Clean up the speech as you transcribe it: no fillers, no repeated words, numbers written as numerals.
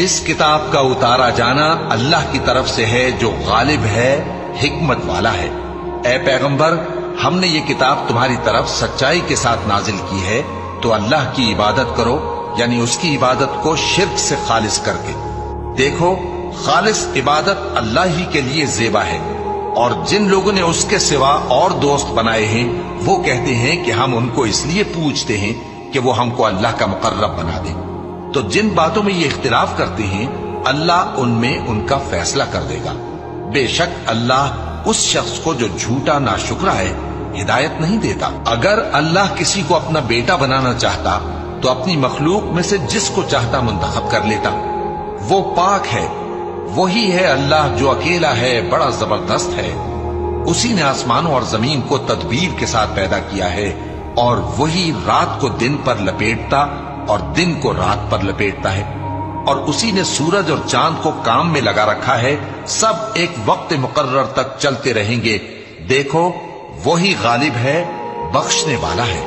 اس کتاب کا اتارا جانا اللہ کی طرف سے ہے جو غالب ہے، حکمت والا ہے۔ اے پیغمبر، ہم نے یہ کتاب تمہاری طرف سچائی کے ساتھ نازل کی ہے، تو اللہ کی عبادت کرو، یعنی اس کی عبادت کو شرک سے خالص کر کے۔ دیکھو، خالص عبادت اللہ ہی کے لیے زیبا ہے، اور جن لوگوں نے اس کے سوا اور دوست بنائے ہیں وہ کہتے ہیں کہ ہم ان کو اس لیے پوجتے ہیں کہ وہ ہم کو اللہ کا مقرب بنا دیں۔ تو جن باتوں میں یہ اختلاف کرتے ہیں اللہ ان میں ان کا فیصلہ کر دے گا۔ بے شک اللہ اس شخص کو جو جھوٹا ناشکرا ہے ہدایت نہیں دیتا۔ اگر اللہ کسی کو اپنا بیٹا بنانا چاہتا تو اپنی مخلوق میں سے جس کو چاہتا منتخب کر لیتا۔ وہ پاک ہے، وہی ہے اللہ جو اکیلا ہے، بڑا زبردست ہے۔ اسی نے آسمانوں اور زمین کو تدبیر کے ساتھ پیدا کیا ہے، اور وہی رات کو دن پر لپیٹتا اور دن کو رات پر لپیٹتا ہے، اور اسی نے سورج اور چاند کو کام میں لگا رکھا ہے، سب ایک وقت مقرر تک چلتے رہیں گے۔ دیکھو، وہی غالب ہے، بخشنے والا ہے۔